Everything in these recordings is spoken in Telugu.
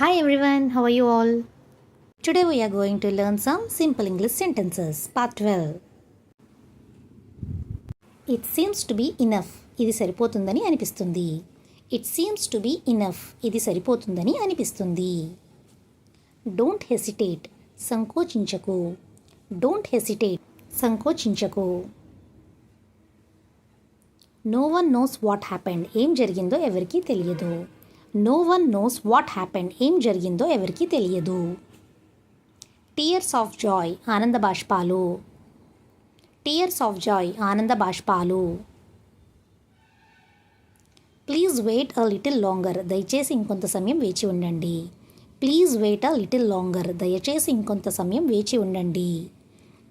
Hi everyone, how are you all? Today we are going to learn some simple English sentences. Part 12. It seems to be enough. ఇది సరిపోతుందని అనిపిస్తుంది. It seems to be enough. ఇది సరిపోతుందని అనిపిస్తుంది. Don't hesitate. సంకోచించకు. Don't hesitate. సంకోచించకు. No one knows what happened. ఏం జరిగిందో ఎవరికీ తెలియదు. No one knows what happened. ఏం జరిగిందో ఎవరికీ తెలియదు. టీయర్స్ ఆఫ్ జాయ్ ఆనంద బాష్పాలు. టీయర్స్ ఆఫ్ జాయ్ ఆనంద బాష్పాలు. Please wait a little longer. దయచేసి ఇంకొంత సమయం వేచి ఉండండి. Please wait a little longer. దయచేసి ఇంకొంత సమయం వేచి ఉండండి.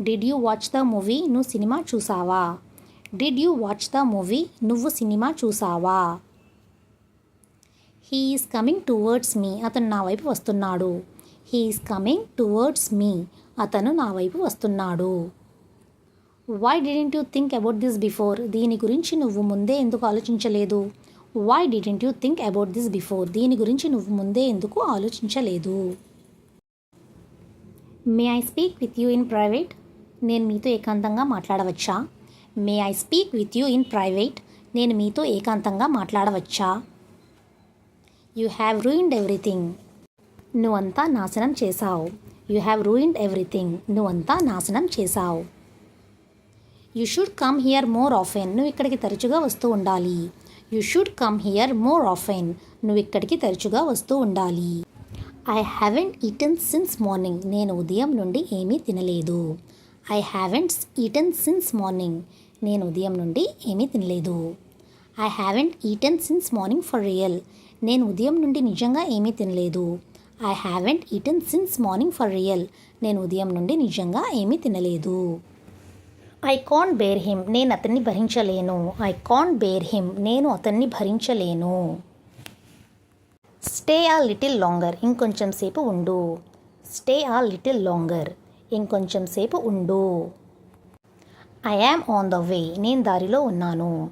Did you watch the movie. నువ్వు సినిమా చూసావా. Did you watch the movie. నువ్వు సినిమా చూసావా. He is coming towards me. అతను నా వైపు వస్తున్నాడు. He is coming towards me. అతను నా వైపు వస్తున్నాడు. Why didn't you think about this before. దీని గురించి నువ్వు ముందే ఎందుకు ఆలోచించలేదు. Why didn't you think about this before. దీని గురించి నువ్వు ముందే ఎందుకు ఆలోచించలేదు. May I speak with you in private. నేను మీతో ఏకాంతంగా మాట్లాడవచ్చా. May I speak with you in private. నేను మీతో ఏకాంతంగా మాట్లాడవచ్చా. You have ruined everything. నువ్వంతా నాశనం చేశావు. You have ruined everything. నువ్వంతా నాశనం చేశావు. You should come here more often. నువ్వు ఇక్కడికి తరచుగా వస్తూ ఉండాలి. You should come here more often. నువ్వు ఇక్కడికి తరచుగా వస్తూ ఉండాలి. I haven't eaten since morning. నేను ఉదయం నుండి ఏమీ తినలేదు. I haven't eaten since morning. నేను ఉదయం నుండి ఏమీ తినలేదు. I haven't eaten since morning for real. నేను ఉదయం నుండి నిజంగా ఏమీ తినలేదు. I haven't eaten since morning for real. నేను ఉదయం నుండి నిజంగా ఏమీ తినలేదు. I can't bear him. నేను అతన్ని భరించలేను. I can't bear him. నేను అతన్ని భరించలేను. స్టే ఆ లిటిల్ లాంగర్. ఇంకొంచెం సేపు ఉండు. స్టే ఆ లిటిల్ లాంగర్. ఇంకొంచెం సేపు ఉండు. I am on the way. నేను దారిలో ఉన్నాను.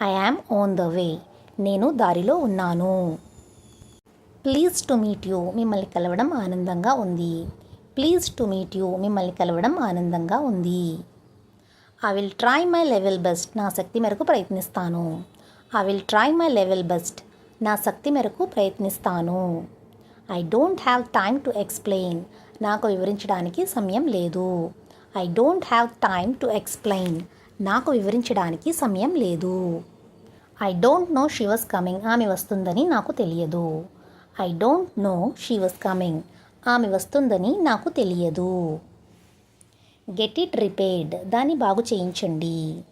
I am on the way. నేను దారిలో ఉన్నాను. Please to meet you. మిమ్మల్ని కలవడం ఆనందంగా ఉంది. Please to meet you. మిమ్మల్ని కలవడం ఆనందంగా ఉంది. I will try my level best. నా శక్తి మేరకు ప్రయత్నిస్తాను. I will try my level best. నా శక్తి మేరకు ప్రయత్నిస్తాను. I don't have time to explain. నాకు వివరించడానికి సమయం లేదు. I don't have time to explain. నాకు వివరించడానికి సమయం లేదు. I don't know she was coming. ఆమె వస్తుందని నాకు తెలియదు. I don't know she was coming. ఆమె వస్తుందని నాకు తెలియదు. Get it repaired. దాన్ని బాగు చేయించండి.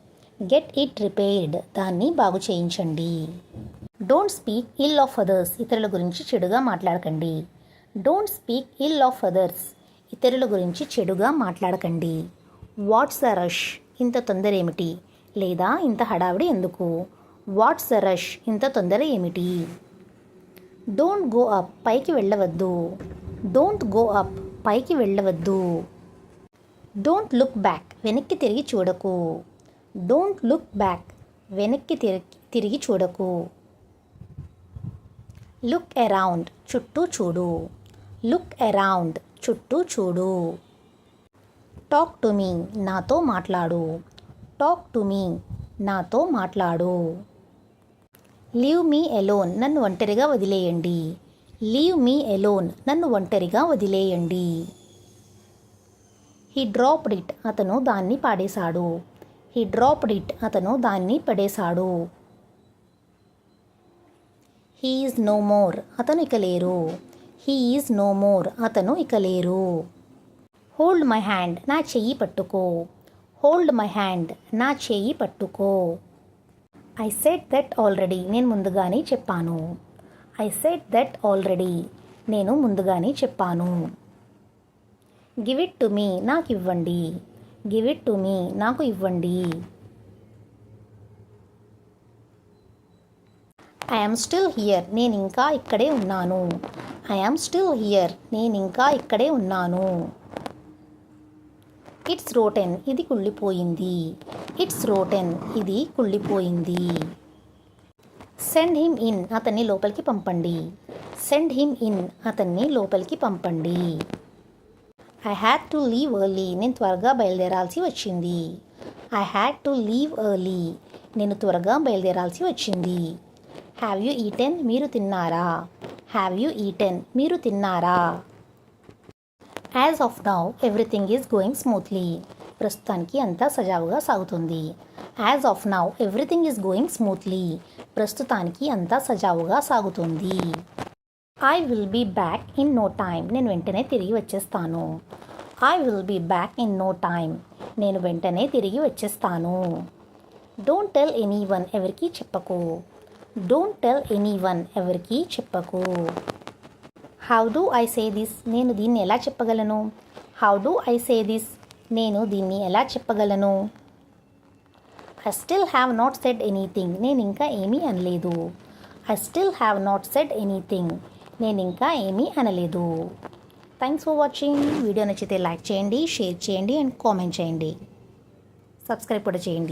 Get it repaired. దాన్ని బాగు చేయించండి. Don't speak ill of others. ఇతరుల గురించి చెడుగా మాట్లాడకండి. Don't speak ill of others. ఇతరుల గురించి చెడుగా మాట్లాడకండి. What's the rush. ఇంత తొందర ఏమిటి. లేదా ఇంత హడావిడి ఎందుకు. What's the rush. ఇంత తొందర ఏమిటి. Don't go up. పైకి వెళ్ళవద్దు. Don't go up. పైకి వెళ్ళవద్దు. Don't look back. వెనక్కి తిరిగి చూడకు. Don't look back. వెనక్కి తిరిగి చూడకు. Look around. చుట్టూ చూడు. Look around. చుట్టూ చూడు. Talk to me. నాతో మాట్లాడు. Talk to me. నాతో మాట్లాడు. Leave me alone. నన్ను ఒంటరిగా వదిలేయండి. Leave me alone. నన్ను ఒంటరిగా వదిలేయండి. He dropped it. అతను దాన్ని పాడేశాడు. He dropped it. అతను దాన్ని పడేశాడు. He is no more. అతను ఇక లేరు. He is no more. అతను ఇక లేరు. Hold my hand. నా చెయ్యి పట్టుకో. Hold my hand. నా చెయ్యి పట్టుకో. I said that already. నేను ముందుగానే చెప్పాను. I said that already. నేను ముందుగానే చెప్పాను. Give it to me. నాకు ఇవ్వండి. Give it to me. నాకు ఇవ్వండి. I am still here. నేను ఇంకా ఇక్కడే ఉన్నాను. I am still here. నేను ఇంకా ఇక్కడే ఉన్నాను. It's rotten. ఇది కుళ్ళిపోయింది. It's rotten. ఇది కుళ్ళిపోయింది. Send him in. అతన్ని లోపలికి పంపండి. సెండ్ హిమ్ ఇన్, అతన్ని లోపలికి పంపండి. I had to leave early, నేను త్వరగా బయలుదేరాల్సి వచ్చింది. I had to leave early, నేను త్వరగా బయలుదేరాల్సి వచ్చింది. హ్యావ్ యూ ఈటెన్, మీరు తిన్నారా. హ్యావ్ యూ ఈటెన్, మీరు తిన్నారా. As of now everything is going smoothly, ప్రస్తుతానికి అంతా సజావుగా సాగుతుంది. As of now everything is going smoothly, ప్రస్తుతానికి అంతా సజావుగా సాగుతుంది. I will be back in no time, నేను వెంటనే తిరిగి వచ్చేస్తాను. I will be back in no time, నేను వెంటనే తిరిగి వచ్చేస్తాను. డోంట్ టెల్ ఎనీ వన్, ఎవరికీ చెప్పకు. డోంట్ టెల్ ఎనీ వన్, ఎవరికీ చెప్పకు. How do I say this, నేను దీన్ని ఎలా చెప్పగలను. How do I say this, నేను దీన్ని ఎలా చెప్పగలను. I still have not said anything, నేను ఇంకా ఏమీ అనలేదు. I still have not said anything, నేను ఇంకా ఏమీ అనలేదు. Thanks for watching. వీడియో నచ్చితే లైక్ చేయండి, షేర్ చేయండి అండ్ కామెంట్ చేయండి. సబ్స్క్రైబ్ కూడా చేయండి.